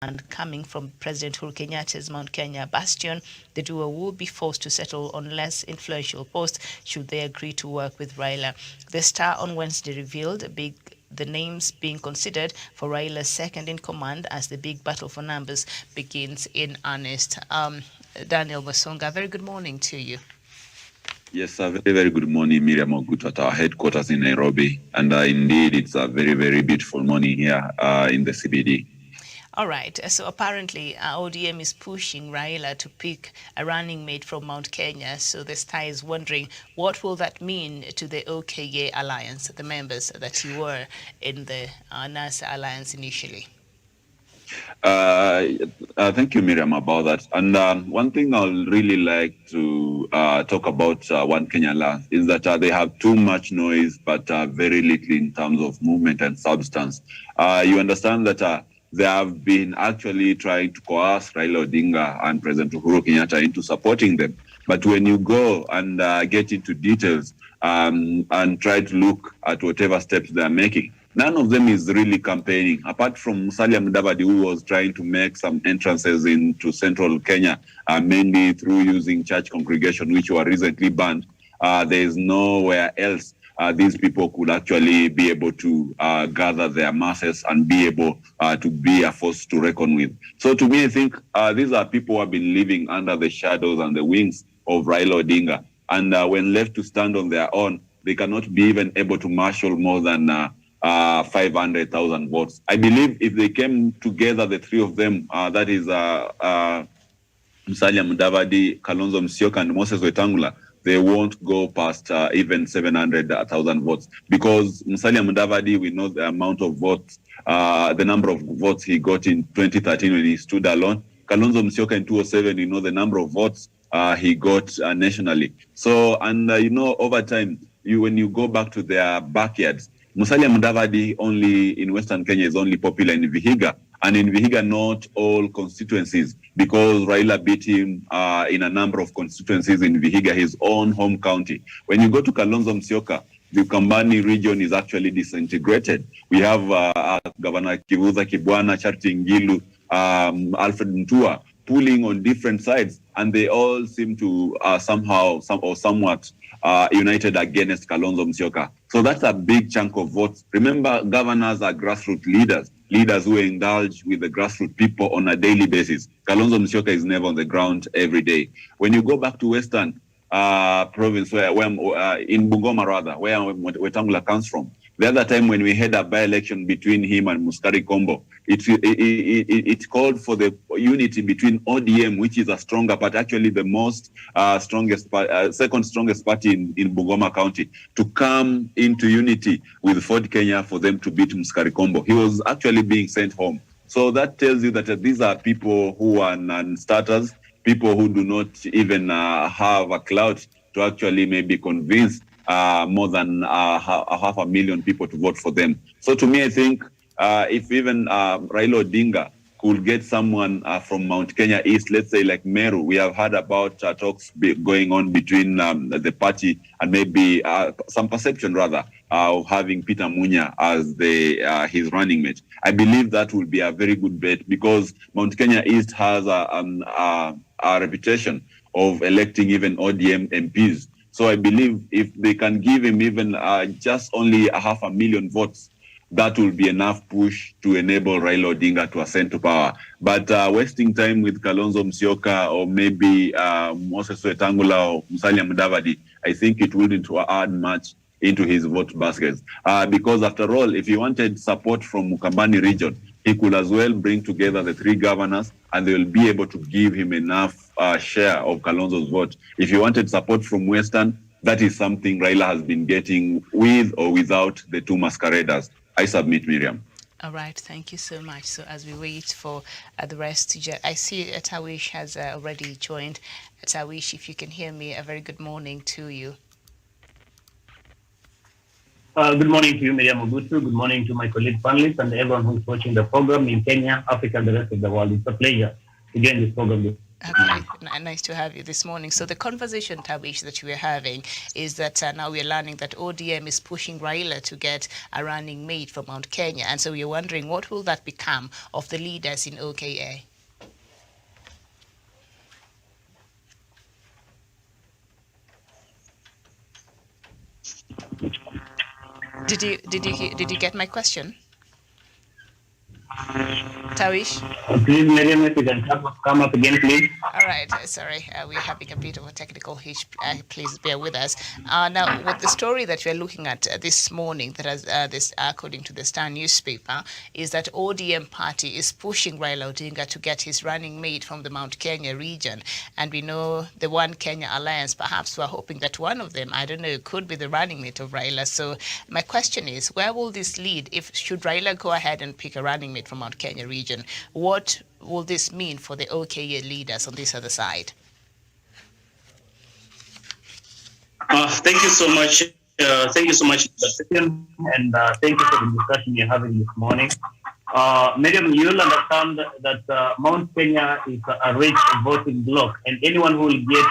and coming from President Uhuru Kenyatta's Mount Kenya bastion, the duo will be forced to settle on less influential posts should they agree to work with Raila. The Star on Wednesday revealed the names being considered for Raila's second in command as the big battle for numbers begins in earnest. Daniel Masonga, very good morning to you. Yes, a very, very good morning, Miriam Ogutu, at our headquarters in Nairobi. And indeed, it's a very, very beautiful morning here in the CBD. All right. So apparently, ODM is pushing Raila to pick a running mate from Mount Kenya. So the Star is wondering, what will that mean to the OKA alliance, the members that you were in the NASA alliance initially? Thank you, Miriam, about that. And one thing I'll really like to talk about One Kenya Alliance is that they have too much noise, but very little in terms of movement and substance. You understand that they have been actually trying to coerce Raila Odinga and President Uhuru Kenyatta into supporting them. But when you go and get into details and try to look at whatever steps they are making, none of them is really campaigning, apart from Musalia Mudavadi, who was trying to make some entrances into central Kenya, mainly through using church congregation, which were recently banned. There is nowhere else these people could actually be able to gather their masses and be able to be a force to reckon with. So to me, I think these are people who have been living under the shadows and the wings of Raila Odinga. And when left to stand on their own, they cannot be even able to marshal more than 500,000 votes. I believe if they came together, the three of them, that is Musalia Mudavadi, Kalonzo Musyoka, and Moses Wetangula, they won't go past even 700,000 votes, because Musalia Mudavadi, we know the amount of votes, the number of votes he got in 2013 when he stood alone. Kalonzo Musyoka in 2007, you know the number of votes he got nationally. So, and over time, when you go back to their backyards, Musalia Mudavadi only in Western Kenya is only popular in Vihiga, and in Vihiga not all constituencies, because Raila beat him in a number of constituencies in Vihiga, his own home county. When you go to Kalonzo Musyoka, the Ukambani region is actually disintegrated. We have Governor Kivutha Kibwana, Charity Ngilu, Alfred Mutua pulling on different sides, and they all seem to somewhat united against Kalonzo Musyoka. So that's a big chunk of votes. Remember, governors are grassroots leaders who indulge with the grassroots people on a daily basis. Kalonzo Musyoka is never on the ground every day. When you go back to Western province, where in Bungoma rather, where Wetangula comes from, the other time when we had a by-election between him and Muskari Kombo, it called for the unity between ODM, which is a stronger party, actually the most second strongest party in Bungoma County, to come into unity with Ford Kenya for them to beat Muskari Kombo. He was actually being sent home. So that tells you that these are people who are non-starters, people who do not even have a clout to actually maybe convince more than 500,000 people to vote for them. So to me, I think if even Raila Odinga could get someone from Mount Kenya East, let's say like Meru, we have heard about talks going on between the party and maybe some perception rather of having Peter Munya as his running mate. I believe that will be a very good bet, because Mount Kenya East has a reputation of electing even ODM MPs. So I believe if they can give him even just only 500,000 votes, that will be enough push to enable Raila Odinga to ascend to power. But wasting time with Kalonzo Musyoka or maybe Moses Wetangula or Musalia Mudavadi, I think it wouldn't add much into his vote baskets. Because after all, if he wanted support from Mukambani region, he could as well bring together the three governors and they will be able to give him enough share of Kalonzo's vote. If he wanted support from Western, that is something Raila has been getting with or without the two masqueraders. I submit, Miriam. All right, thank you so much. So as we wait for the rest to I see Tawish has already joined. Tawish, if you can hear me, a very good morning to you. Good morning to you, Miriam Ogutu. Good morning to my colleague panelists and everyone who's watching the program in Kenya, Africa, and the rest of the world. It's a pleasure to join this program. Okay. Nice to have you this morning. So the conversation, Tawish, that we are having is that now we are learning that ODM is pushing Raila to get a running mate for Mount Kenya. And so we are wondering, what will that become of the leaders in OKA? Did you get my question? Tawish? Please, Miriam, if you can come up again, please. All right, sorry, we're having a bit of a technical hitch. Please bear with us. Now, with the story that we're looking at this morning, that has this, according to the Star newspaper, is that ODM party is pushing Raila Odinga to get his running mate from the Mount Kenya region, and we know the One Kenya Alliance. Perhaps we're hoping that one of them, I don't know, could be the running mate of Raila. So my question is, where will this lead? If should Raila go ahead and pick a running mate from Mount Kenya region, what will this mean for the OKA leaders on this other side? Thank you so much. Thank you so much, and thank you for the discussion you're having this morning. Miriam, you'll understand that Mount Kenya is a rich voting bloc, and anyone who will get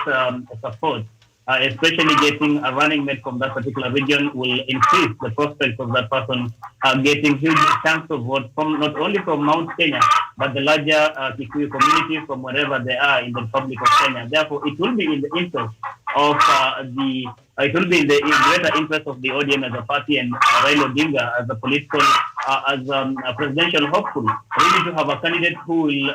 support, especially getting a running mate from that particular region, will increase the prospects of that person getting huge chance of vote from not only from Mount Kenya, but the larger Kikuyu community from wherever they are in the Republic of Kenya. Therefore, it will be in the interest of it will be in the greater interest of the ODM as a party and Raila Odinga as a political, as a presidential hopeful, really to have a candidate who will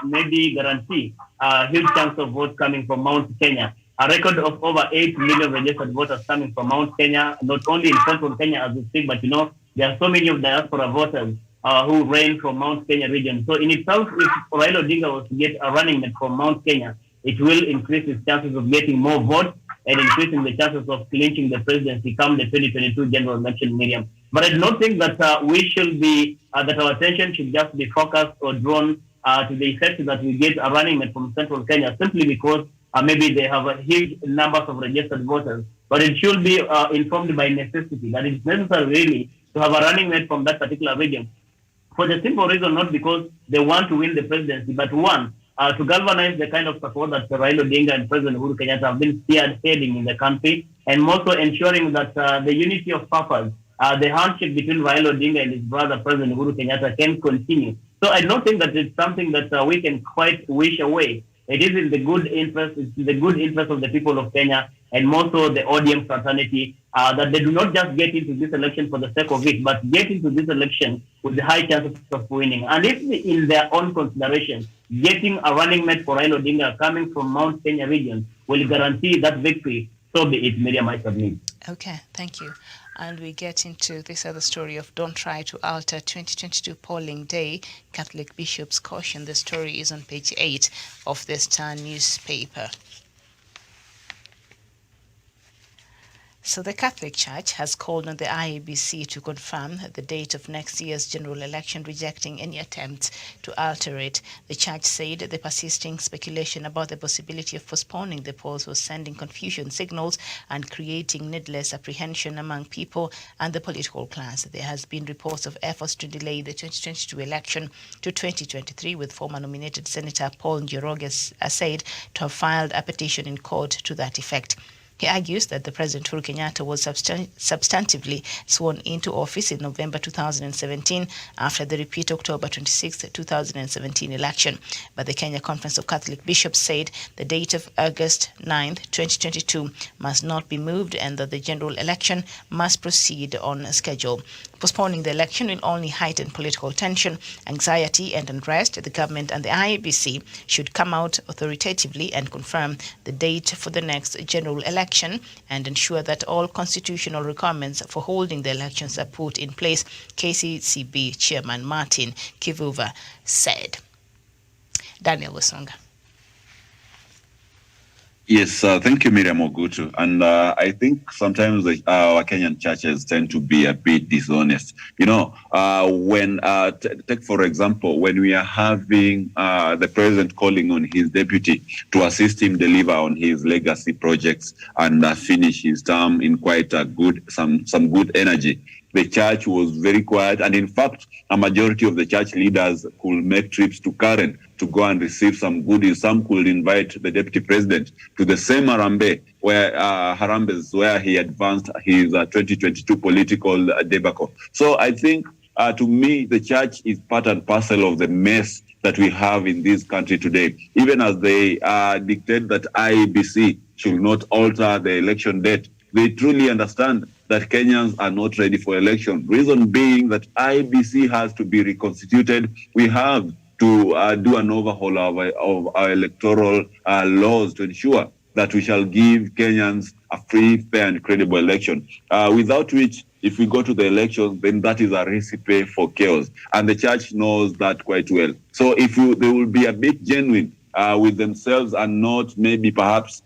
maybe guarantee a huge chance of vote coming from Mount Kenya. A record of over 8 million registered voters coming from Mount Kenya, not only in central Kenya as we speak, but there are so many of diaspora voters who reign from Mount Kenya region. So in itself, if Raila Odinga was to get a running mate from Mount Kenya, it will increase his chances of getting more votes and increasing the chances of clinching the presidency come the 2022 general election, Miriam. But I do not think that we should be, that our attention should just be focused or drawn to the effect that we get a running mate from central Kenya simply because maybe they have a huge numbers of registered voters. But it should be informed by necessity, that it's necessary really to have a running mate from that particular region. For the simple reason, not because they want to win the presidency, but one, to galvanize the kind of support that Raila Odinga and President Uhuru Kenyatta have been spearheading in the country, and also ensuring that the unity of purpose, the handshake between Raila Odinga and his brother President Uhuru Kenyatta can continue. So I don't think that it's something that we can quite wish away. It is in the good interest, it's in the good interest of the people of Kenya, and more so the ODM fraternity, that they do not just get into this election for the sake of it, but get into this election with the high chances of winning. And if in their own consideration, getting a running mate for Raila Odinga coming from Mount Kenya region will guarantee that victory, so be it, Miriam, I submit. Okay, thank you. And we get into this other story of don't try to alter 2022 polling day. Catholic bishops caution. The story is on page 8 of the Star newspaper. So the Catholic Church has called on the IEBC to confirm the date of next year's general election, rejecting any attempt to alter it. The Church said the persisting speculation about the possibility of postponing the polls was sending confusion signals and creating needless apprehension among people and the political class. There has been reports of efforts to delay the 2022 election to 2023, with former nominated Senator Paul Njoroge said to have filed a petition in court to that effect. He argues that the President Uhuru Kenyatta was substantively sworn into office in November 2017 after the repeat October 26, 2017 election. But the Kenya Conference of Catholic Bishops said the date of August 9, 2022 must not be moved and that the general election must proceed on schedule. Postponing the election will only heighten political tension, anxiety and unrest. The government and the IEBC should come out authoritatively and confirm the date for the next general election and ensure that all constitutional requirements for holding the elections are put in place, KCCB Chairman Martin Kivuva said. Daniel Wasonga. Yes, thank you, Miriam Ogutu. And I think sometimes our Kenyan churches tend to be a bit dishonest. You know, when, take for example, when we are having the president calling on his deputy to assist him deliver on his legacy projects and finish his term in quite a good, some good energy. the church was very quiet. And in fact, a majority of the church leaders could make trips to Karen to go and receive some goodies. Some could invite the deputy president to the same Harambee where he advanced his 2022 political debacle. So I think, to me, the church is part and parcel of the mess that we have in this country today. Even as they dictate that IEBC should not alter the election date, they truly understand that Kenyans are not ready for election. Reason being that IEBC has to be reconstituted. We have to do an overhaul of our electoral laws to ensure that we shall give Kenyans a free, fair, and credible election. Without which, if we go to the elections, then that is a recipe for chaos. And the church knows that quite well. So if they will be a bit genuine with themselves and not maybe perhaps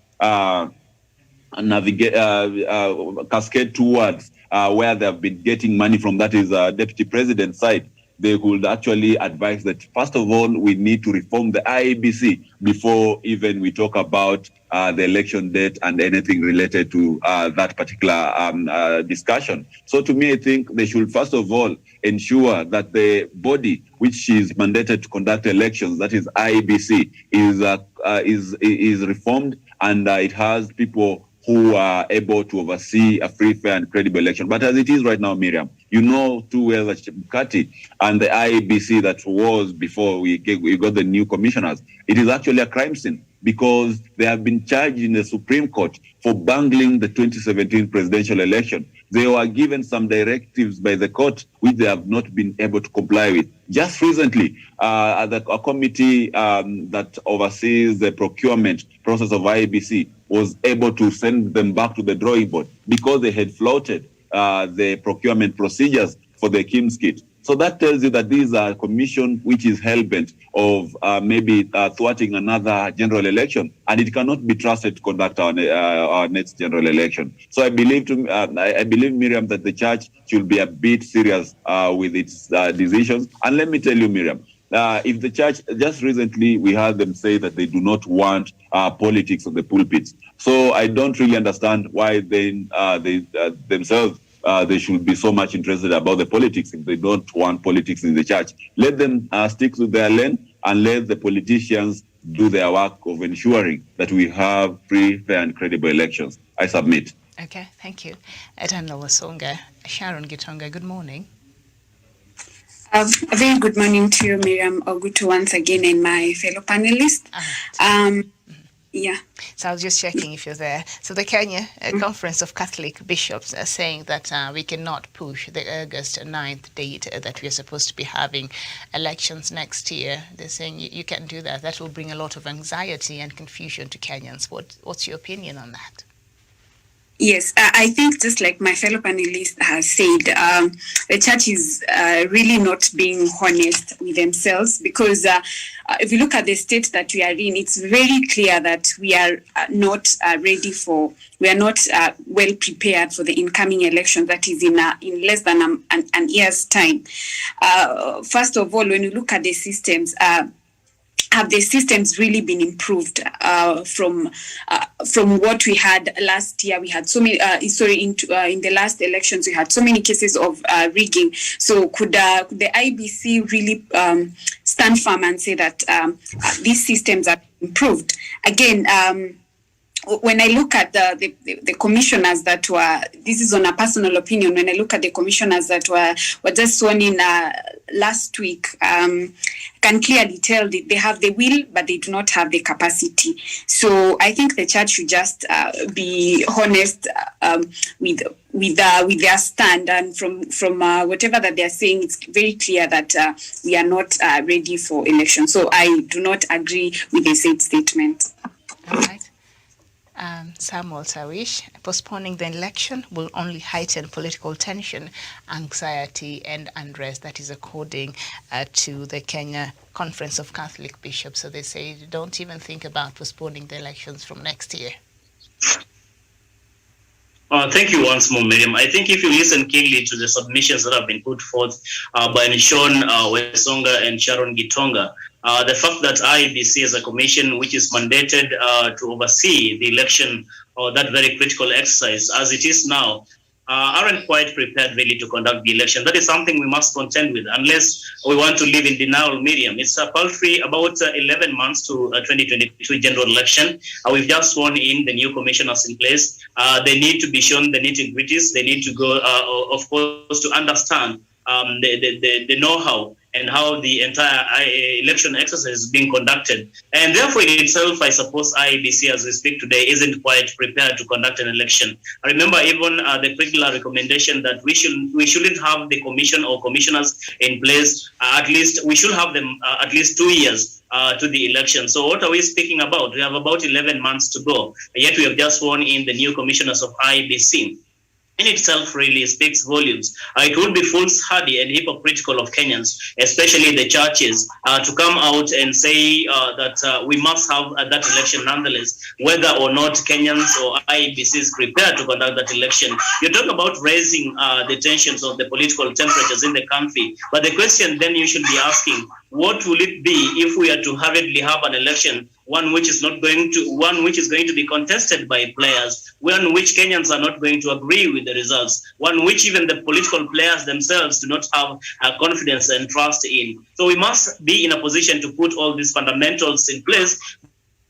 cascade towards where they have been getting money from, that is deputy president's side, they would actually advise that, first of all, we need to reform the IEBC before even we talk about the election date and anything related to that particular discussion. So to me, I think they should, first of all, ensure that the body which is mandated to conduct elections, that is IEBC, is reformed, and it has people who are able to oversee a free, fair, and credible election. But as it is right now, Miriam, you know too well that Chebukati and the IEBC that was before we got the new commissioners, it is actually a crime scene, because they have been charged in the Supreme Court for bungling the 2017 presidential election. They were given some directives by the court which they have not been able to comply with. Just recently, a committee that oversees the procurement process of IEBC was able to send them back to the drawing board because they had flouted the procurement procedures for the KIMS kit. So that tells you that these are a commission which is hell-bent of maybe thwarting another general election, and it cannot be trusted to conduct our next general election. So I believe, Miriam, that the church should be a bit serious with its decisions. And let me tell you, Miriam, if the church, just recently we heard them say that they do not want politics on the pulpits. So I don't really understand why they themselves they should be so much interested about the politics if they don't want politics in the church. Let them stick to their lane and let the politicians do their work of ensuring that we have free, fair, and credible elections. I submit. Okay, thank you. Etana Wasonga. Sharon Gitonga, good morning. A very good morning to you, Miriam Ogutu, once again, and my fellow panelists. Yeah. So I was just checking if you're there. So the Kenya Conference of Catholic Bishops are saying that we cannot push the August 9th date that we are supposed to be having elections next year. They're saying you can't do that. That will bring a lot of anxiety and confusion to Kenyans. What's your opinion on that? Yes, I think just like my fellow panelist has said, the church is really not being honest with themselves, because if you look at the state that we are in, it's very clear that we are not we are not well prepared for the incoming election that is in less than an year's time. First of all, when you look at the systems, have the systems really been improved from what we had last year? We had so many. In the last elections, we had so many cases of rigging. So could the IEBC really stand firm and say that these systems are improved? Again, when I look at the commissioners that were, this is on a personal opinion, when I look at the commissioners that were just sworn in last week, can clearly tell that they have the will, but they do not have the capacity. So I think the church should just be honest with their stand, and from whatever that they are saying, it's very clear that we are not ready for election. So I do not agree with the said statement. All right. Samuel Tawish, postponing the election will only heighten political tension, anxiety, and unrest. That is according to the Kenya Conference of Catholic Bishops. So they say don't even think about postponing the elections from next year. Thank you once more, Miriam. I think if you listen keenly to the submissions that have been put forth by Nishon Wesonga and Sharon Gitonga, the fact that IEBC is a commission which is mandated to oversee the election, or that very critical exercise as it is now, aren't quite prepared really to conduct the election. That is something we must contend with, unless we want to live in denial, Miriam. It's a paltry about 11 months to 2022 general election. We've just sworn in the new commissioners in place. They need to be shown the nitty-gritties. They need to go, of course, to understand the know-how and how the entire election exercise is being conducted. And therefore, in itself, I suppose IEBC, as we speak today, isn't quite prepared to conduct an election. I remember even the particular recommendation that we shouldn't have the commission or commissioners in place. At least we should have them at least 2 years to the election. So what are we speaking about? We have about 11 months to go, yet we have just sworn in the new commissioners of IEBC. In itself really speaks volumes. It would be foolhardy and hypocritical of Kenyans, especially the churches, to come out and say that we must have that election nonetheless, whether or not Kenyans or IEBC is prepared to conduct that election. You talk about raising the tensions of the political temperatures in the country, but the question then you should be asking, what will it be if we are to hurriedly have an election, one which is going to be contested by players, one which Kenyans are not going to agree with the results, one which even the political players themselves do not have confidence and trust in. So we must be in a position to put all these fundamentals in place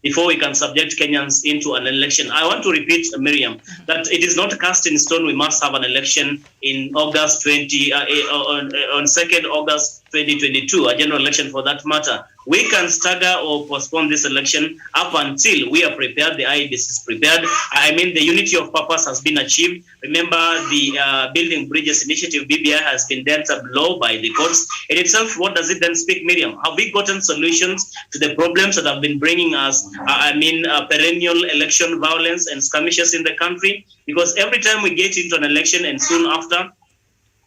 before we can subject Kenyans into an election. I want to repeat, Miriam, that it is not cast in stone. We must have an election in August on 2nd August 2022, a general election for that matter. We can stagger or postpone this election up until we are prepared, the IEBC is prepared. I mean, the unity of purpose has been achieved. Remember, the Building Bridges Initiative, BBI, has been dealt a blow by the courts. In itself, what does it then speak, Miriam? Have we gotten solutions to the problems that have been bringing us, perennial election violence and skirmishes in the country? Because every time we get into an election and soon after,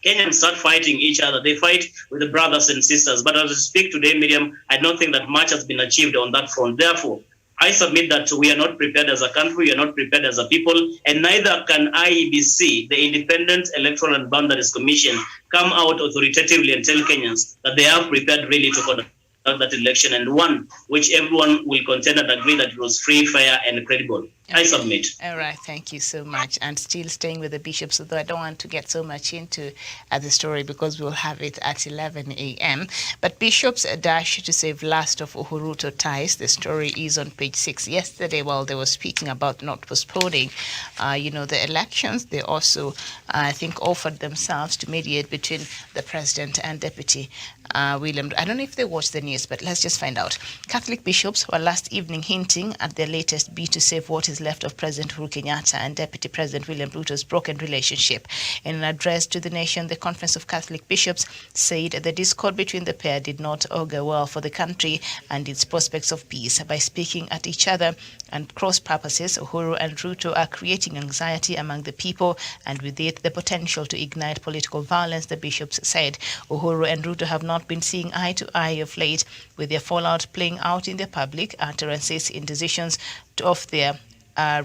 Kenyans start fighting each other. They fight with the brothers and sisters. But as we speak today, Miriam, I don't think that much has been achieved on that front. Therefore, I submit that we are not prepared as a country, we are not prepared as a people, and neither can IEBC, the Independent Electoral and Boundaries Commission, come out authoritatively and tell Kenyans that they are prepared really to conduct that election, and one which everyone will contend and agree that it was free, fair, and credible. I submit. All right, thank you so much. And still staying with the bishops, although I don't want to get so much into the story because we'll have it at 11 a.m. But bishops dash to save last of Uhuru ties. The story is on page 6. Yesterday, while they were speaking about not postponing, the elections, they also, I think, offered themselves to mediate between the president and deputy William. I don't know if they watched the news, but let's just find out. Catholic bishops were last evening hinting at their latest bid to save what is left of President Uhuru Kenyatta and Deputy President William Ruto's broken relationship. In an address to the nation, the Conference of Catholic Bishops said the discord between the pair did not augur well for the country and its prospects of peace. By speaking at each other and cross purposes, Uhuru and Ruto are creating anxiety among the people and with it the potential to ignite political violence, the bishops said. Uhuru and Ruto have not been seeing eye to eye of late, with their fallout playing out in their public utterances in decisions of their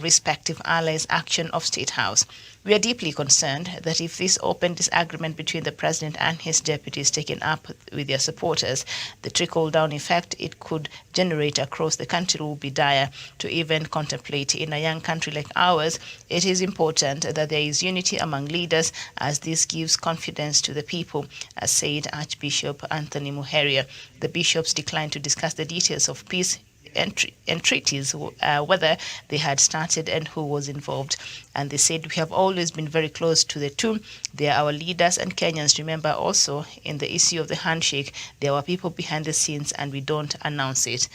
respective allies' action of State House. We are deeply concerned that if this open disagreement between the president and his deputy is taken up with their supporters, the trickle-down effect it could generate across the country will be dire to even contemplate. In a young country like ours, it is important that there is unity among leaders, as this gives confidence to the people, as said Archbishop Anthony Muheria. The bishops declined to discuss the details of peace and treaties, whether they had started and who was involved. And they said, we have always been very close to the two. They are our leaders and Kenyans. Remember also, in the issue of the handshake, there were people behind the scenes and we don't announce it.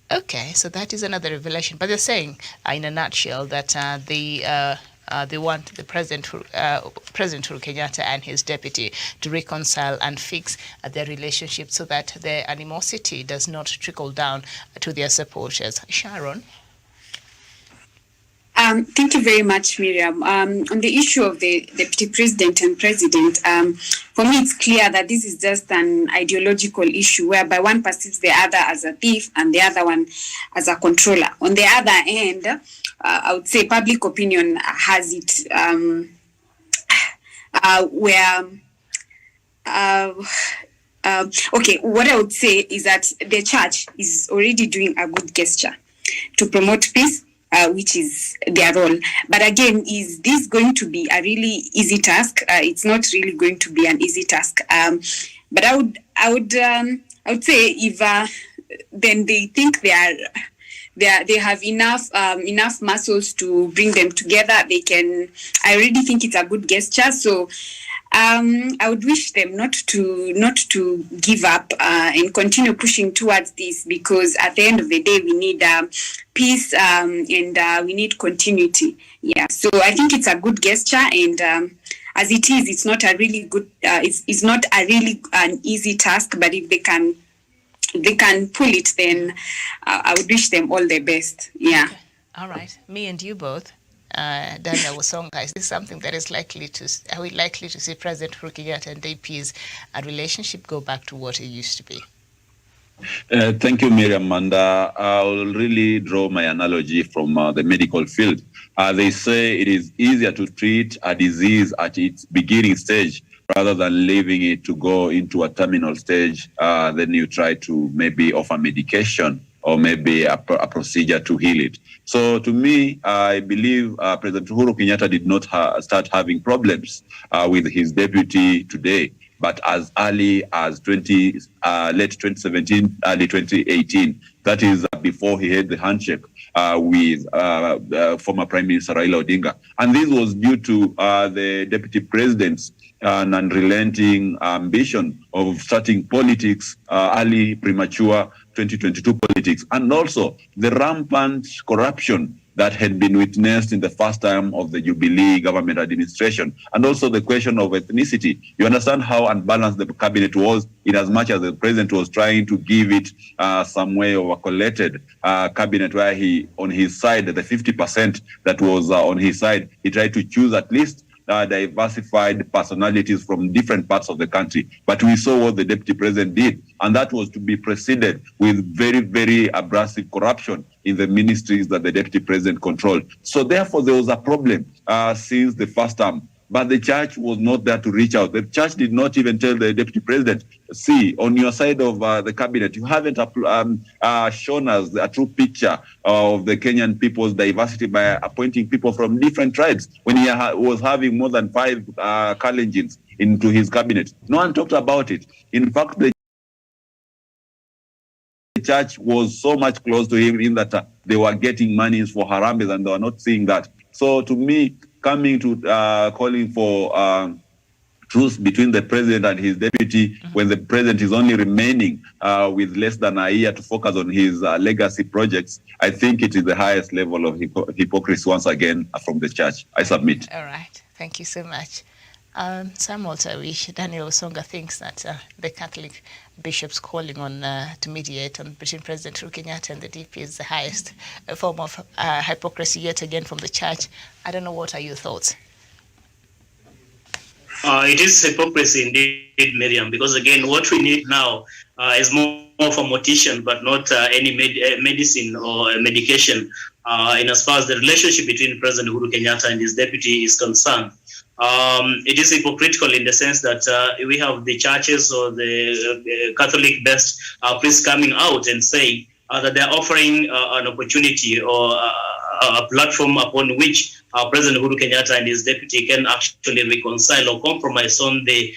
Okay, so that is another revelation. But they're saying, in a nutshell, that they want the President Uhuru Kenyatta and his deputy to reconcile and fix their relationship so that their animosity does not trickle down to their supporters. Sharon? Thank you very much, Miriam. On the issue of the deputy president and president, for me it's clear that this is just an ideological issue whereby one perceives the other as a thief and the other one as a controller. On the other end, I would say public opinion has it what I would say is that the church is already doing a good gesture to promote peace which is their role. But again, is this going to be a really easy task? It's not really going to be an easy task. But I would say if then they think they have enough muscles to bring them together, they can. I already think it's a good gesture. So I would wish them not to give up and continue pushing towards this, because at the end of the day, we need peace and we need continuity. Yeah, so I think it's a good gesture, and as it is, it's not a really good. It's not a really an easy task. But if they can pull it, then I would wish them all the best. Yeah. Okay. All right, me and you both. Daniel Wasonga, is this something that are we likely to see President Uhuru Kenyatta and DP's relationship go back to what it used to be? Thank you, Miriam. And I'll really draw my analogy from the medical field. They say it is easier to treat a disease at its beginning stage rather than leaving it to go into a terminal stage. Then you try to maybe offer medication or maybe a procedure to heal it. So to me, I believe President Uhuru Kenyatta did not start having problems with his deputy today, but as early as late 2017, early 2018. That is before he had the handshake with former Prime Minister Raila Odinga. And this was due to the deputy president's unrelenting ambition of starting politics, early, premature 2022 politics, and also the rampant corruption that had been witnessed in the first time of the Jubilee government administration, and also the question of ethnicity. You understand how unbalanced the cabinet was, in as much as the president was trying to give it some way of a collected cabinet, where he, on his side, the 50% that was on his side, he tried to choose at least diversified personalities from different parts of the country. But we saw what the deputy president did, and that was to be preceded with very, very abrasive corruption in the ministries that the deputy president controlled. So therefore, there was a problem since the first term. But the church was not there to reach out. The church did not even tell the deputy president, see, on your side of the cabinet, you haven't shown us a true picture of the Kenyan people's diversity by appointing people from different tribes when he was having more than 5 Kalenjins into his cabinet. No one talked about it. In fact, the church was so much close to him in that they were getting monies for Harambes, and they were not seeing that. So to me, coming to calling for truce between the president and his deputy, when the president is only remaining with less than a year to focus on his legacy projects, I think it is the highest level of hypocrisy once again from the church. I submit. All right. Thank you so much. Samuel Tawish, Daniel Wasonga thinks that the Catholic bishops calling on to mediate between President Uhuru Kenyatta and the DP is the highest form of hypocrisy yet again from the church. I don't know, what are your thoughts? It is hypocrisy indeed, Miriam, because again, what we need now is more of a mortician, but not any medicine or medication in as far as the relationship between President Uhuru Kenyatta and his deputy is concerned. It is hypocritical in the sense that we have the churches or the Catholic-based priests coming out and saying that they're offering an opportunity or a platform upon which President Uhuru Kenyatta and his deputy can actually reconcile or compromise on the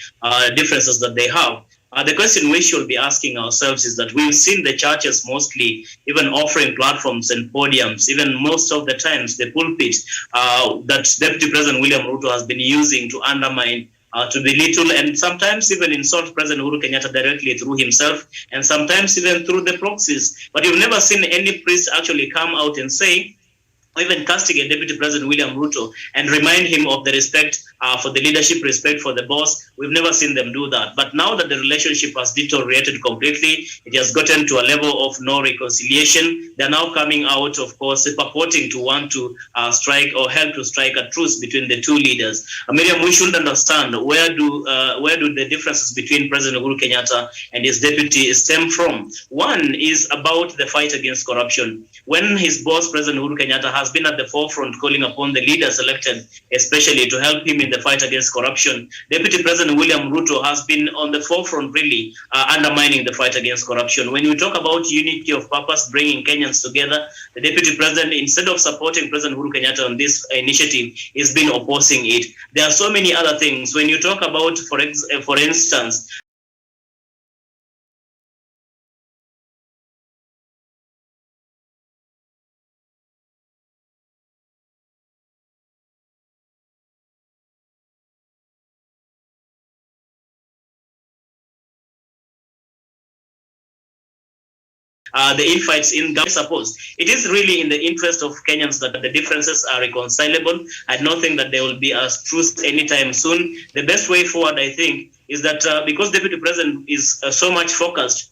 differences that they have. The question we should be asking ourselves is that we've seen the churches mostly even offering platforms and podiums, even most of the times the pulpit that Deputy President William Ruto has been using to undermine, to belittle, and sometimes even insult President Uhuru Kenyatta directly through himself, and sometimes even through the proxies. But you've never seen any priest actually come out and say, or even castigate Deputy President William Ruto and remind him of the respect for the leadership, respect for the boss. We've never seen them do that. But now that the relationship has deteriorated completely, it has gotten to a level of no reconciliation. They're now coming out, of course, purporting to want to strike or help to strike a truce between the two leaders. Miriam, we should understand where do the differences between President Uhuru Kenyatta and his deputy stem from. One is about the fight against corruption. When his boss, President Uhuru Kenyatta, has been at the forefront calling upon the leaders elected, especially to help him in in the fight against corruption. Deputy President William Ruto has been on the forefront, really undermining the fight against corruption. When you talk about unity of purpose, bringing Kenyans together, the Deputy President, instead of supporting President Uhuru Kenyatta on this initiative, has been opposing it. There are so many other things. When you talk about, for instance, the infights in Gaza, suppose it is really in the interest of Kenyans that the differences are reconcilable. I don't think that there will be a truce anytime soon. The best way forward, I think, is that because Deputy President is so much focused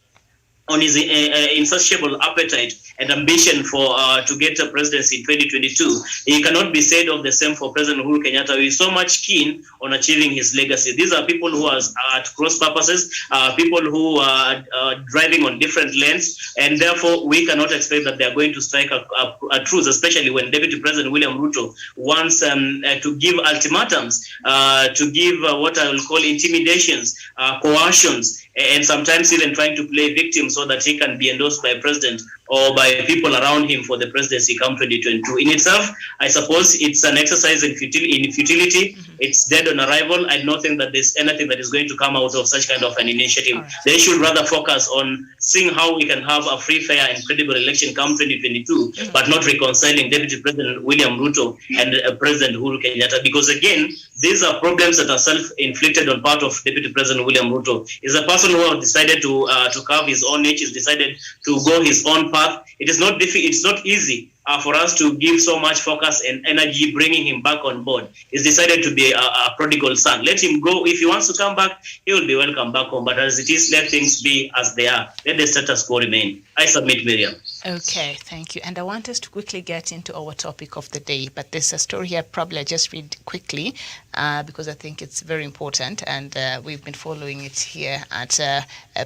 on his insatiable appetite and ambition for to get a presidency in 2022, it cannot be said of the same for President Uhuru Kenyatta, who is so much keen on achieving his legacy. These are people who are at cross purposes, people who are driving on different lanes, and therefore we cannot expect that they are going to strike a truce, especially when Deputy President William Ruto wants to give ultimatums, to give what I will call intimidations, coercions, and sometimes even trying to play victim so that he can be endorsed by president or by people around him for the presidency come 2022. In itself, I suppose it's an exercise in futility. Mm-hmm. It's dead on arrival. I don't think that there's anything that is going to come out of such kind of an initiative. Right. They should rather focus on seeing how we can have a free, fair, and credible election come 2022, mm-hmm. but not reconciling Deputy President William Ruto and President Uhuru Kenyatta. Because again, these are problems that are self-inflicted on part of Deputy President William Ruto. He's a person who has decided to carve his own niche. He's decided to go his own path. It is not it's not easy for us to give so much focus and energy bringing him back on board. He's decided to be a prodigal son. Let him go. If he wants to come back, he will be welcome back home. But as it is, let things be as they are. Let the status quo remain. I submit, Miriam. Okay, thank you. And I want us to quickly get into our topic of the day, but there's a story here probably I just read quickly because I think it's very important, and we've been following it here at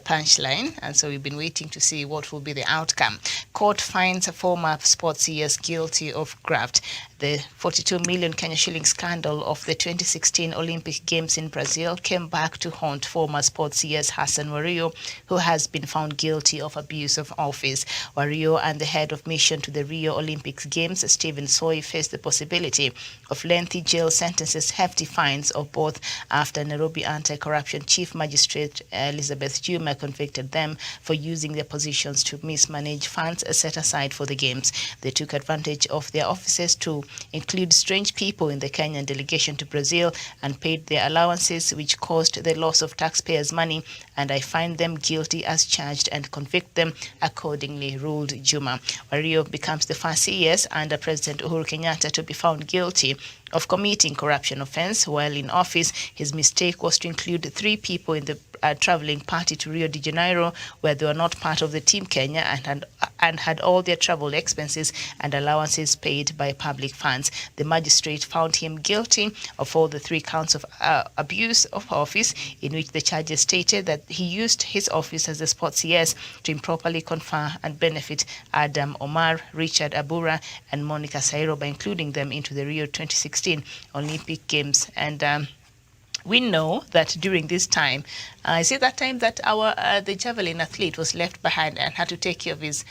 Punchline, and so we've been waiting to see what will be the outcome. Court finds a former sports CS guilty of graft. The 42 million Kenya shilling scandal of the 2016 Olympic Games in Brazil came back to haunt former sports CS Hassan Wario, who has been found guilty of abuse of office. Wario and the head of mission to the Rio Olympics Games, Stephen Soy, face the possibility of lengthy jail sentences, hefty fines, or both, after Nairobi Anti-Corruption Chief Magistrate Elizabeth Juma convicted them for using their positions to mismanage funds set aside for the Games. They took advantage of their offices to include strange people in the Kenyan delegation to Brazil and paid their allowances, which caused the loss of taxpayers' money, and I find them guilty as charged and convict them accordingly, ruled Juma. Wario becomes the first CS under President Uhuru Kenyatta to be found guilty of committing corruption offense while in office. His mistake was to include 3 people in the traveling party to Rio de Janeiro, where they were not part of the Team Kenya and had all their travel expenses and allowances paid by public funds. The magistrate found him guilty of all the 3 counts of abuse of office, in which the charges stated that he used his office as a sports CS to improperly confer and benefit Adam Omar, Richard Abura, and Monica Sairo by including them into the Rio 2016 Olympic Games. And we know that during this time, is it that time that the javelin athlete was left behind and had to take care of his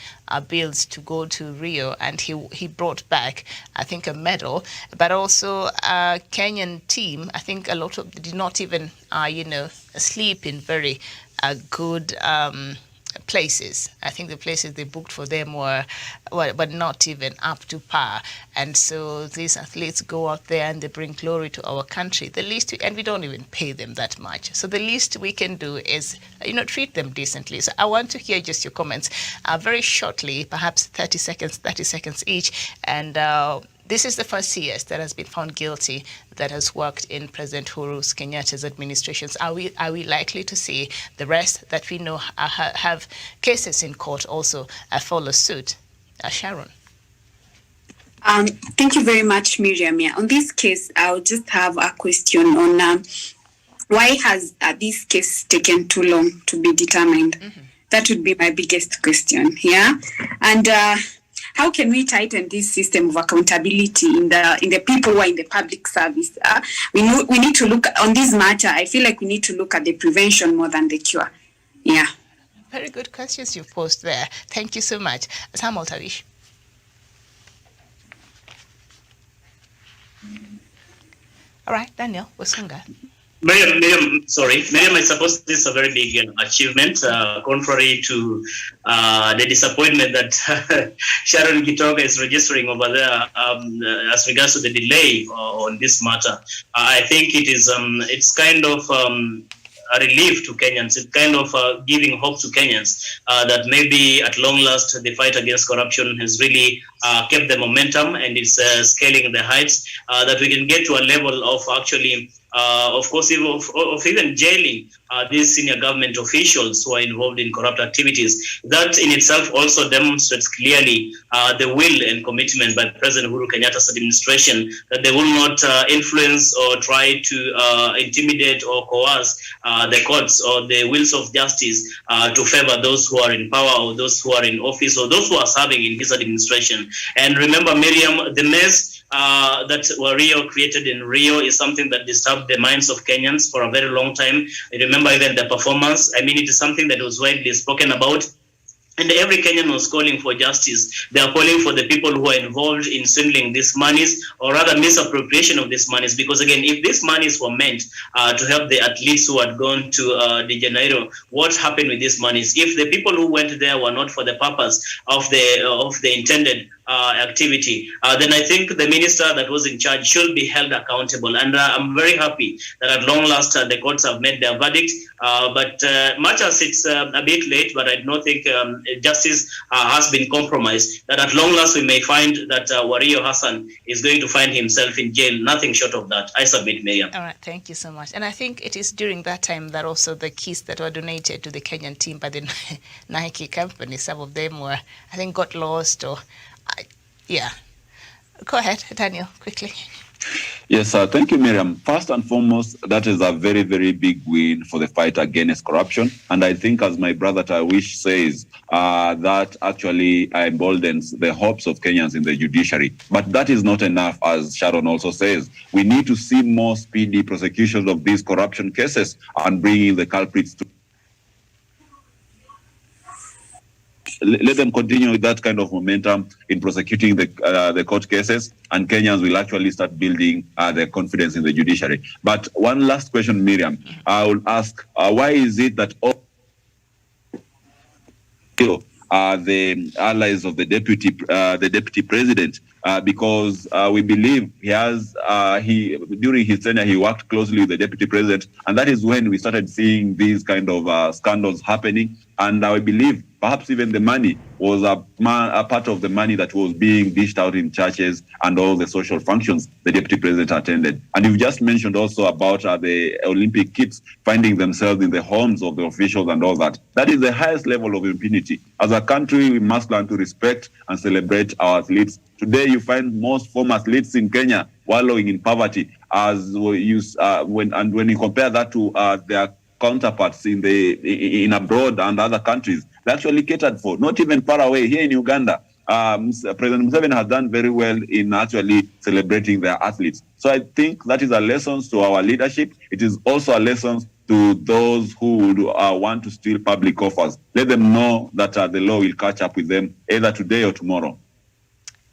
bills to go to Rio, and he brought back, I think, a medal, but also a Kenyan team, I think a lot of did not even, sleep in very good places. I think the places they booked for them were not even up to par. And so these athletes go out there and they bring glory to our country. The least, and we don't even pay them that much. So the least we can do is, treat them decently. So I want to hear just your comments very shortly, perhaps 30 seconds each. And this is the first CS that has been found guilty that has worked in President Uhuru Kenyatta's administrations. Are we likely to see the rest that we know have cases in court also follow suit? Sharon. Thank you very much, Miriam. Yeah, on this case, I'll just have a question on why has this case taken too long to be determined? Mm-hmm. That would be my biggest question. Yeah, and how can we tighten this system of accountability in the people who are in the public service? We need to look on this matter. I feel like we need to look at the prevention more than the cure. Yeah. Very good questions you've posed there. Thank you so much. Samuel Tarish. All right, Daniel Wasunga. Miriam, I suppose this is a very big achievement, contrary to the disappointment that Sharon Gitoga is registering over there as regards to the delay on this matter. I think it is it's kind of a relief to Kenyans. It's kind of giving hope to Kenyans that maybe at long last the fight against corruption has really kept the momentum and it's scaling the heights, that we can get to a level of actually of course, even jailing these senior government officials who are involved in corrupt activities. That in itself also demonstrates clearly the will and commitment by President Uhuru Kenyatta's administration that they will not influence or try to intimidate or coerce the courts or the wheels of justice to favor those who are in power or those who are in office or those who are serving in his administration. And remember, Miriam, the mess that Wario created in Rio is something that disturbed the minds of Kenyans for a very long time. I remember even the performance. I mean, it is something that was widely spoken about. And every Kenyan was calling for justice. They are calling for the people who are involved in swindling these monies, or rather misappropriation of these monies. Because again, if these monies were meant to help the athletes who had gone to De Janeiro, what happened with these monies? If the people who went there were not for the purpose of the intended activity, then I think the minister that was in charge should be held accountable. And I'm very happy that at long last the courts have made their verdict. But much as it's a bit late, but I don't think justice has been compromised, that at long last we may find that Wario Hassan is going to find himself in jail. Nothing short of that. I submit, Miriam. All right, thank you so much. And I think it is during that time that also the keys that were donated to the Kenyan team by the Nike company, some of them were, I think, got lost or... yeah. Go ahead, Daniel, quickly. Yes, thank you, Miriam. First and foremost, that is a very, very big win for the fight against corruption. And I think, as my brother Tawish says, that actually emboldens the hopes of Kenyans in the judiciary. But that is not enough, as Sharon also says. We need to see more speedy prosecutions of these corruption cases and bringing the culprits to... Let them continue with that kind of momentum in prosecuting the court cases, and Kenyans will actually start building their confidence in the judiciary. But one last question, Miriam. I will ask, why is it that all the allies of the deputy president, because we believe during his tenure he worked closely with the deputy president, and that is when we started seeing these kind of scandals happening. And I believe perhaps even the money was a part of the money that was being dished out in churches and all the social functions the deputy president attended. And you've just mentioned also about the Olympic kits finding themselves in the homes of the officials and all that. That is the highest level of impunity. As a country, we must learn to respect and celebrate our athletes. Today, you find most former athletes in Kenya wallowing in poverty. When you compare that to their counterparts in abroad and other countries, they're actually catered for, not even far away. Here in Uganda, President Museveni has done very well in actually celebrating their athletes. So I think that is a lesson to our leadership. It is also a lesson to those who would want to steal public offers. Let them know that the law will catch up with them either today or tomorrow.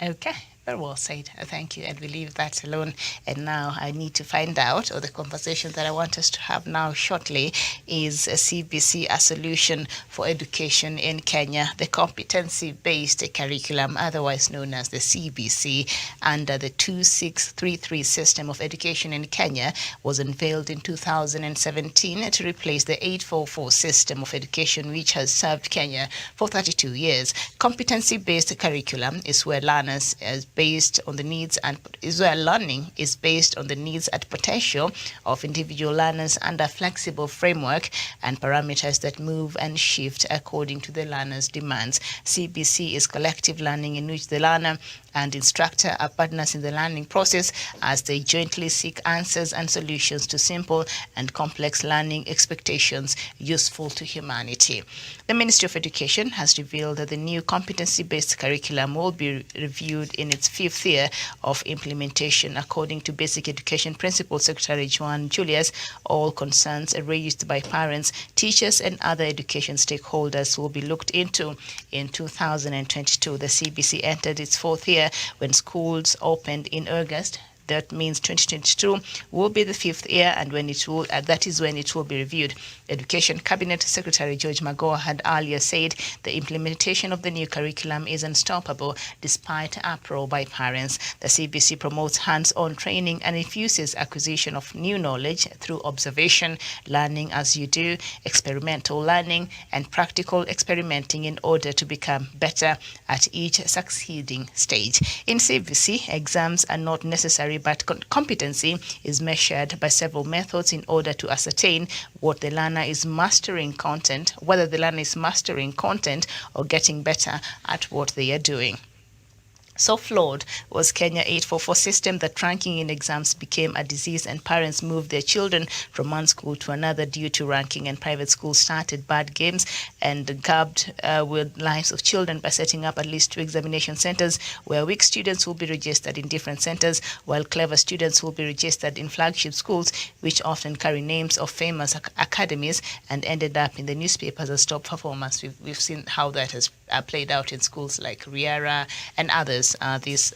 Okay. Very well said. Thank you. And we leave that alone. And now I need to find out, or the conversation that I want us to have now shortly is a CBC, a solution for education in Kenya, the competency-based curriculum, otherwise known as the CBC, under the 2633 system of education in Kenya, was unveiled in 2017 to replace the 844 system of education, which has served Kenya for 32 years. Competency-based curriculum is where learners based on the needs and is where learning is based on the needs and potential of individual learners under a flexible framework and parameters that move and shift according to the learner's demands. CBC is collective learning in which the learner and instructor are partners in the learning process as they jointly seek answers and solutions to simple and complex learning expectations useful to humanity. The Ministry of Education has revealed that the new competency-based curriculum will be reviewed in its 5th year of implementation. According to Basic Education Principal Secretary Joan Julius, all concerns raised by parents, teachers and other education stakeholders will be looked into. In 2022, the CBC entered its 4th year when schools opened in August. That means 2022 will be the 5th year, and when it will, that is when it will be reviewed. Education Cabinet Secretary George Magoha had earlier said the implementation of the new curriculum is unstoppable despite uproar by parents. The CBC promotes hands-on training and infuses acquisition of new knowledge through observation, learning as you do, experimental learning, and practical experimenting in order to become better at each succeeding stage. In CBC, exams are not necessary, but competency is measured by several methods in order to ascertain what the learner is mastering content, whether the learner is mastering content or getting better at what they are doing. So flawed was Kenya 844 system that ranking in exams became a disease and parents moved their children from one school to another due to ranking, and private schools started bad games and garbed with lives of children by setting up at least 2 examination centers where weak students will be registered in different centers while clever students will be registered in flagship schools which often carry names of famous academies and ended up in the newspapers as top performers. We've seen how that has played out in schools like Riara and others. These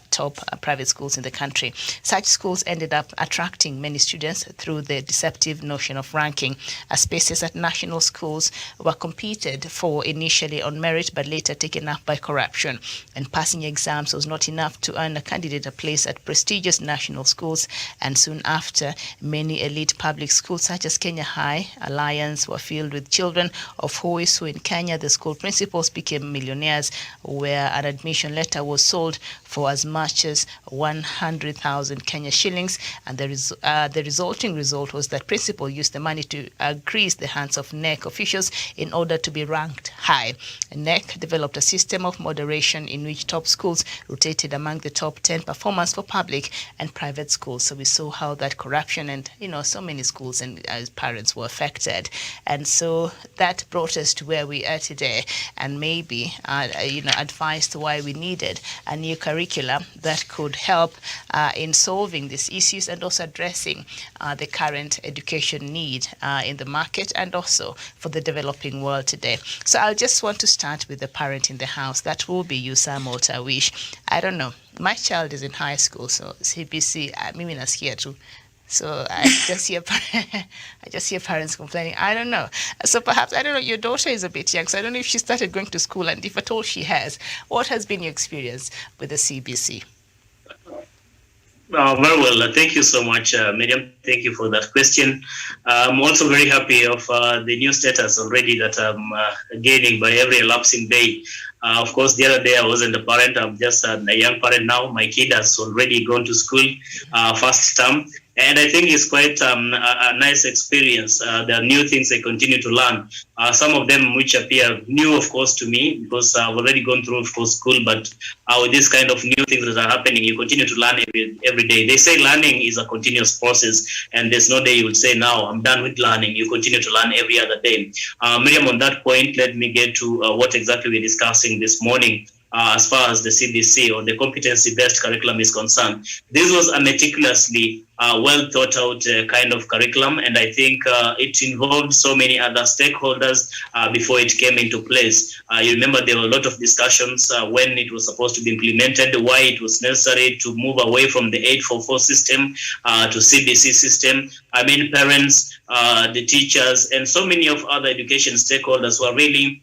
top private schools in the country. Such schools ended up attracting many students through the deceptive notion of ranking. Spaces at national schools were competed for initially on merit but later taken up by corruption. And passing exams was not enough to earn a candidate a place at prestigious national schools, and soon after, many elite public schools such as Kenya High Alliance were filled with children of who is who in Kenya. The school principals became millionaires, where an admission letter was sold for as much as 100,000 Kenya shillings, and the resulting result was that principal used the money to grease the hands of NEC officials in order to be ranked high. NEC developed a system of moderation in which top schools rotated among the top 10 performers for public and private schools. So we saw how that corruption and so many schools and parents were affected, and so that brought us to where we are today, and maybe advice to why we needed a new curriculum that could help in solving these issues and also addressing the current education need in the market and also for the developing world today. So I just want to start with the parent in the house. That will be you, Sam or Tawish. I don't know. My child is in high school, so CBC, mimi nasikia tu. So I just hear parents complaining. I don't know. So perhaps, I don't know, your daughter is a bit young, so I don't know if she started going to school, and if at all she has. What has been your experience with the CBC? Very well. Thank you so much, Miriam. Thank you for that question. I'm also very happy of the new status already that I'm gaining by every elapsing day. Of course, the other day I wasn't a parent. I'm just a young parent now. My kid has already gone to school first term. And I think it's quite a nice experience. There are new things I continue to learn. Some of them which appear new, of course, to me, because I've already gone through, of course, school. But with this kind of new things that are happening, you continue to learn every day. They say learning is a continuous process, and there's no day you will say, now I'm done with learning. You continue to learn every other day. Miriam, on that point, let me get to what exactly we're discussing this morning. As far as the CBC or the competency-based curriculum is concerned. This was a meticulously well thought out kind of curriculum, and I think it involved so many other stakeholders before it came into place. You remember there were a lot of discussions when it was supposed to be implemented, why it was necessary to move away from the 844 system to CBC system. I mean, parents, the teachers, and so many of other education stakeholders were really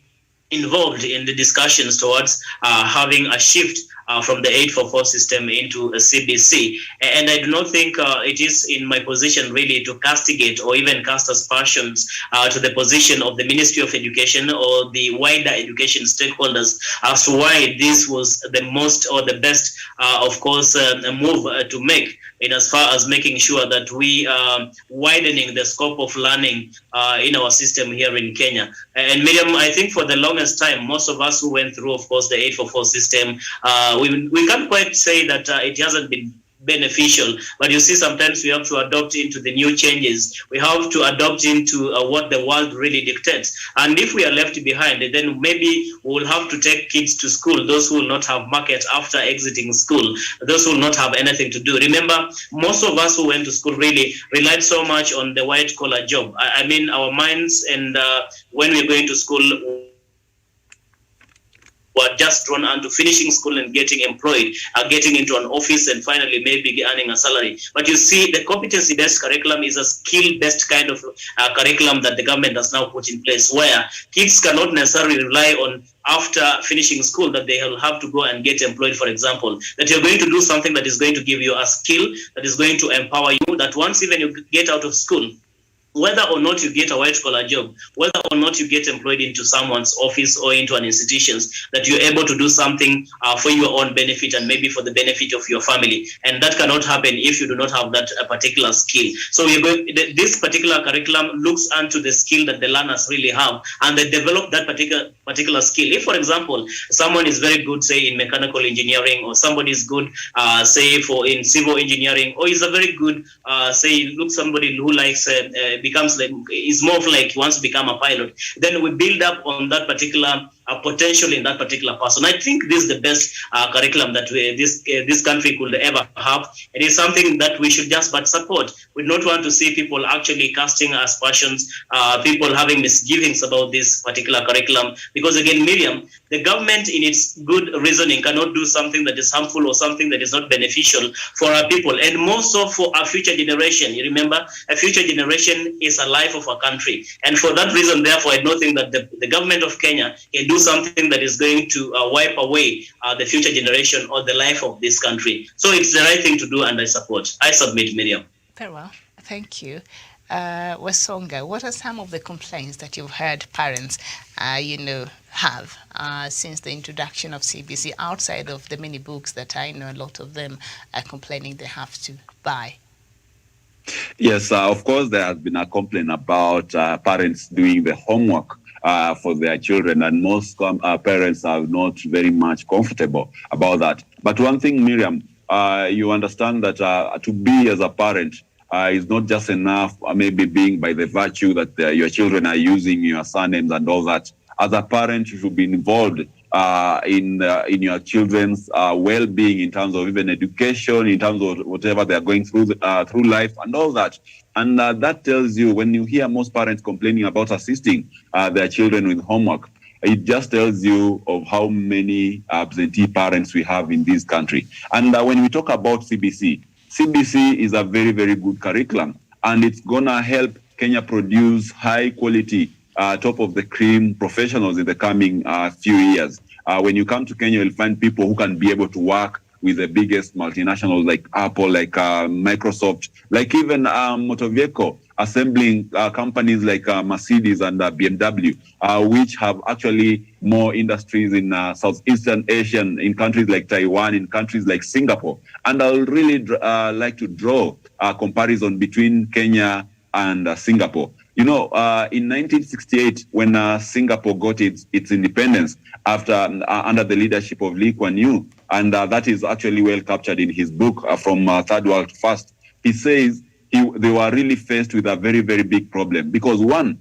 involved in the discussions towards having a shift from the 844 system into a CBC. And I do not think it is in my position really to castigate or even cast aspersions to the position of the Ministry of Education or the wider education stakeholders as to why this was the most or the best, of course, move to make, in as far as making sure that we are widening the scope of learning in our system here in Kenya. And Miriam, I think for the longest time, most of us who went through, of course, the 844 system, we can't quite say that it hasn't been beneficial, but you see, sometimes we have to adopt into the new changes. We have to adopt into what the world really dictates. And if we are left behind, then maybe we will have to take kids to school, those who will not have market after exiting school, those who will not have anything to do. Remember, most of us who went to school really relied so much on the white collar job. I mean, our minds, and when we're going to school, were just drawn onto finishing school and getting employed, getting into an office, and finally maybe earning a salary. But you see, the competency-based curriculum is a skill-based kind of curriculum that the government has now put in place, where kids cannot necessarily rely on after finishing school that they will have to go and get employed, for example, that you're going to do something that is going to give you a skill, that is going to empower you, that once even you get out of school, whether or not you get a white-collar job, whether or not you get employed into someone's office or into an institution, that you're able to do something for your own benefit and maybe for the benefit of your family. And that cannot happen if you do not have that particular skill. So this particular curriculum looks onto the skill that the learners really have, and they develop that particular skill. If, for example, someone is very good, say, in mechanical engineering, or somebody is good, say, in civil engineering, or is a very good, say, look, somebody who likes becomes like, is more of like wants to become a pilot, then we build up on that particular potential in that particular person. I think this is the best curriculum that this country could ever have. It is something that we should just but support. We don't want to see people actually casting aspersions, people having misgivings about this particular curriculum, because again, Miriam, the government in its good reasoning cannot do something that is harmful or something that is not beneficial for our people, and more so for our future generation. You remember, a future generation is a life of our country, and for that reason, therefore, I don't think that the government of Kenya can do something that is going to wipe away the future generation or the life of this country. So it's the right thing to do, and I submit, Miriam. Very well, thank you. Wesonga, what are some of the complaints that you've heard parents, have since the introduction of CBC, outside of the many books that I know a lot of them are complaining they have to buy? Yes, of course, there has been a complaint about parents doing the homework for their children, and most parents are not very much comfortable about that. But one thing, Miriam, you understand that to be as a parent is not just enough, maybe being by the virtue that your children are using your surnames and all that. As a parent, you should be involved in your children's well-being, in terms of even education, in terms of whatever they are going through life and all that. And that tells you, when you hear most parents complaining about assisting their children with homework, it just tells you of how many absentee parents we have in this country. And when we talk about CBC is a very, very good curriculum, and it's going to help Kenya produce high quality, top of the cream professionals in the coming few years. When you come to Kenya, you'll find people who can be able to work with the biggest multinationals like Apple, like Microsoft, like even motor vehicle assembling companies like Mercedes and BMW, which have actually more industries in Southeastern Asia, in countries like Taiwan, in countries like Singapore. And I'll really like to draw a comparison between Kenya and Singapore. In 1968, when Singapore got its independence after under the leadership of Lee Kuan Yew, and that is actually well captured in his book, From Third World to First, he says they were really faced with a very, very big problem. Because one,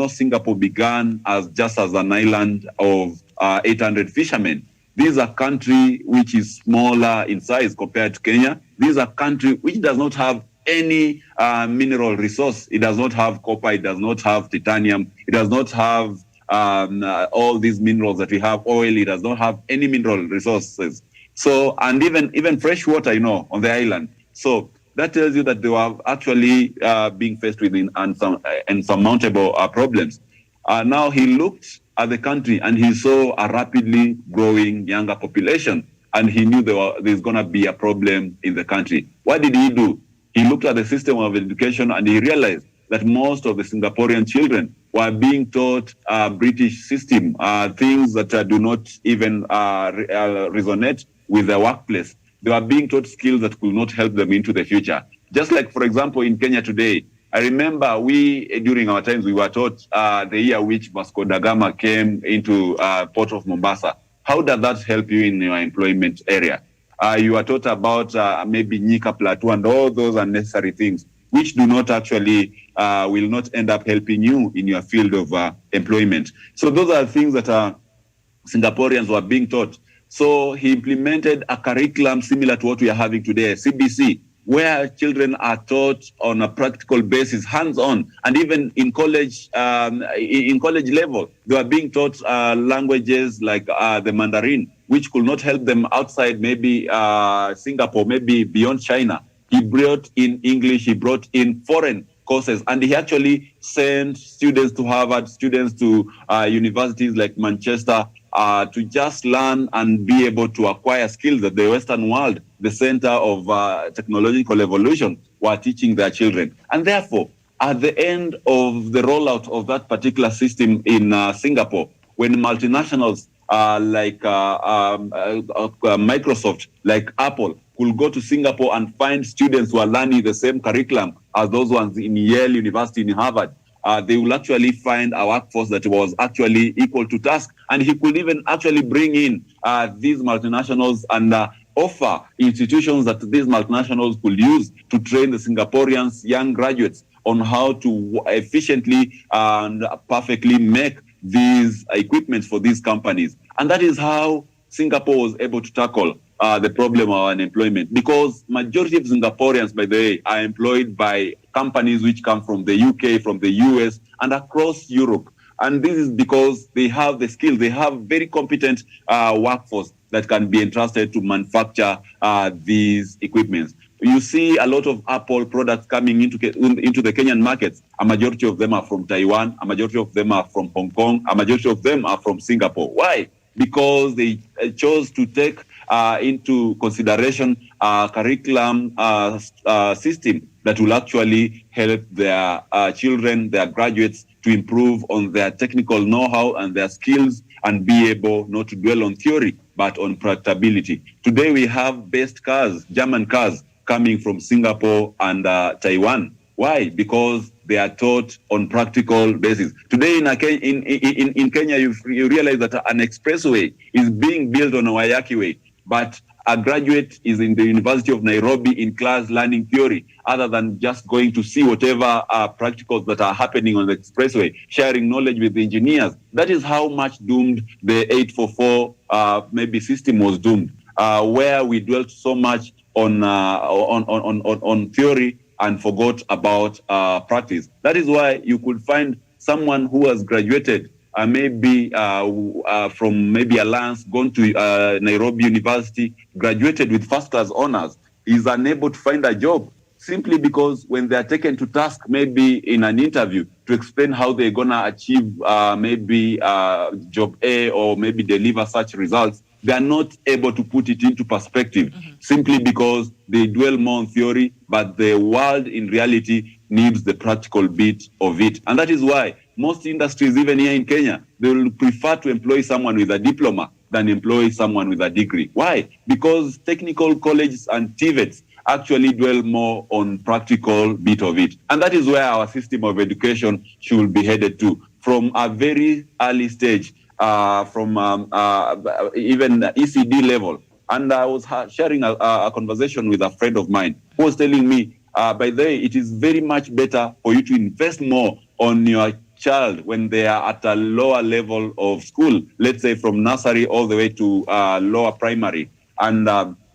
Singapore began just as an island of 800 fishermen. This is a country which is smaller in size compared to Kenya. This is a country which does not have any mineral resource. It does not have copper, it does not have titanium, it does not have all these minerals that we have, oil, it does not have any mineral resources. So, and even fresh water, on the island. So that tells you that they were actually being faced with insurmountable problems. Now he looked at the country and he saw a rapidly growing younger population. and he knew there's going to be a problem in the country. What did he do? He looked at the system of education and he realized that most of the Singaporean children were being taught British system, things that do not even resonate with the workplace. They were being taught skills that could not help them into the future. Just like, for example, in Kenya today, I remember during our times, we were taught the year which Vasco da Gama came into Port of Mombasa. How does that help you in your employment area? You are taught about maybe Nyika Plateau and all those unnecessary things, which do not actually, will not end up helping you in your field of employment. So those are things that Singaporeans were being taught. So he implemented a curriculum similar to what we are having today, CBC, where children are taught on a practical basis, hands-on, and even in college level, they are being taught languages like the Mandarin, which could not help them outside maybe Singapore, maybe beyond China. He brought in English, he brought in foreign courses, and he actually sent students to Harvard, students to universities like Manchester, to just learn and be able to acquire skills that the Western world, the center of technological evolution, were teaching their children. And therefore, at the end of the rollout of that particular system in Singapore, when multinationals like Microsoft, like Apple, could go to Singapore and find students who are learning the same curriculum as those ones in Yale University, in Harvard, they will actually find a workforce that was actually equal to task. And he could even actually bring in these multinationals and offer institutions that these multinationals could use to train the Singaporeans, young graduates, on how to efficiently and perfectly make these equipments for these companies. And that is how Singapore was able to tackle the problem of unemployment, because majority of Singaporeans, by the way, are employed by companies which come from the UK, from the US, and across Europe. And this is because they have the skills, they have very competent workforce that can be entrusted to manufacture these equipments. You see a lot of Apple products coming into the Kenyan markets. A majority of them are from Taiwan, a majority of them are from Hong Kong, a majority of them are from Singapore. Why? Because they chose to take into consideration a curriculum system that will actually help their children, their graduates, to improve on their technical know-how and their skills and be able not to dwell on theory, but on practicability. Today we have best cars, German cars, coming from Singapore and Taiwan. Why? Because they are taught on practical basis. Today in Kenya, you realize that an expressway is being built on a Wayaki Way, but a graduate is in the University of Nairobi in class learning theory, other than just going to see whatever practicals that are happening on the expressway, sharing knowledge with the engineers. That is how much doomed the 844 maybe system was doomed, where we dwelt so much on theory and forgot about practice. That is why you could find someone who has graduated maybe from maybe Alliance, gone to Nairobi University, graduated with first class honors, is unable to find a job simply because when they are taken to task, maybe in an interview, to explain how they're going to achieve maybe job A or maybe deliver such results, they are not able to put it into perspective simply because they dwell more on theory, but the world in reality needs the practical bit of it. And that is why most industries, even here in Kenya, they will prefer to employ someone with a diploma than employ someone with a degree. Why? Because technical colleges and TVETs actually dwell more on practical bit of it. And that is where our system of education should be headed to from a very early stage, from even ECD level. And I was sharing a conversation with a friend of mine who was telling me, by the way, it is very much better for you to invest more on your child when they are at a lower level of school, let's say from nursery all the way to lower primary. And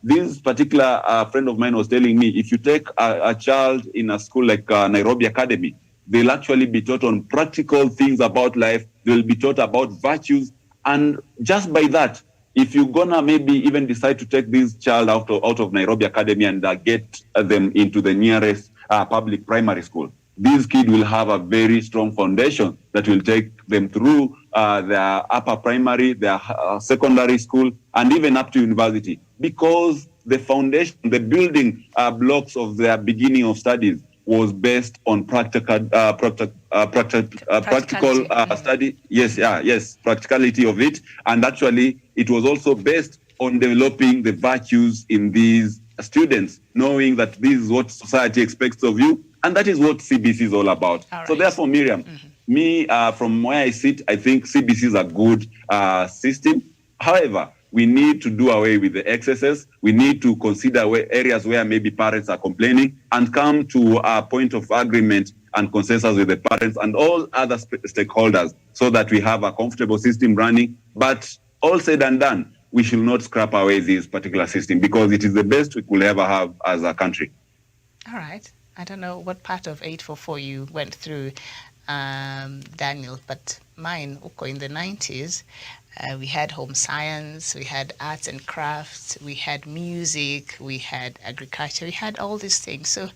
this particular friend of mine was telling me, if you take a child in a school like Nairobi Academy, they'll actually be taught on practical things about life. They'll be taught about virtues. And just by that, if you're gonna maybe even decide to take this child out of Nairobi Academy and get them into the nearest public primary school, these kids will have a very strong foundation that will take them through their upper primary, their secondary school, and even up to university. because the foundation, the building blocks of their beginning of studies was based on practical study. Yes, practicality of it. And actually, it was also based on developing the virtues in these students, knowing that this is what society expects of you. And that is what CBC is all about. All right. So therefore, Miriam, me, from where I sit, I think CBC is a good system. However, we need to do away with the excesses. We need to consider areas where maybe parents are complaining and come to a point of agreement and consensus with the parents and all other stakeholders so that we have a comfortable system running. But all said and done, we should not scrap away this particular system because it is the best we could ever have as a country. All right. I don't know what part of 844 you went through, Daniel, but mine, Uko, in the 90s, we had home science, we had arts and crafts, we had music, we had agriculture, we had all these things. So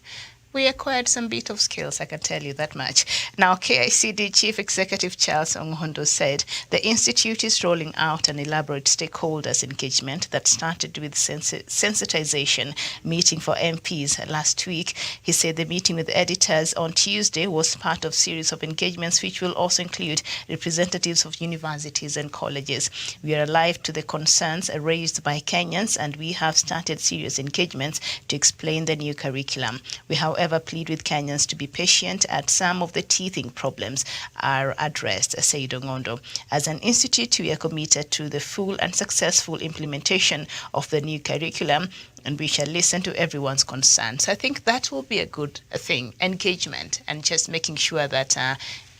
we acquired some bit of skills, I can tell you that much. Now, KICD Chief Executive Charles Onghondo said the Institute is rolling out an elaborate stakeholders engagement that started with sensitization meeting for MPs last week. He said the meeting with editors on Tuesday was part of a series of engagements which will also include representatives of universities and colleges. We are alive to the concerns raised by Kenyans and we have started serious engagements to explain the new curriculum. We, however, plead with Kenyans to be patient as some of the teething problems are addressed, said Onghondo. As an institute, we are committed to the full and successful implementation of the new curriculum, and we shall listen to everyone's concerns. So I think that will be a good thing, engagement, and just making sure that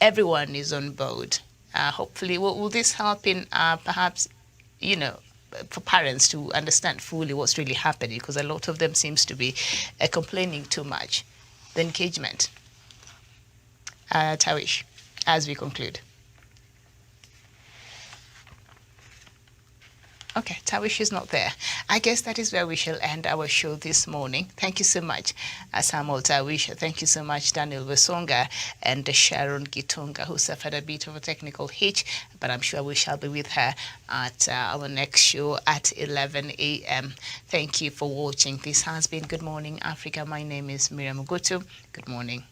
everyone is on board. Hopefully, will this help in perhaps, for parents to understand fully what's really happening, because a lot of them seems to be complaining too much. The engagement. Tawish, as we conclude. Okay, Tawish is not there. I guess that is where we shall end our show this morning. Thank you so much, Samuel Tawish. Thank you so much, Daniel Wesonga and Sharon Gitunga, who suffered a bit of a technical hitch, but I'm sure we shall be with her at our next show at 11 a.m. Thank you for watching. This has been Good Morning Africa. My name is Miriam Ugutu. Good morning.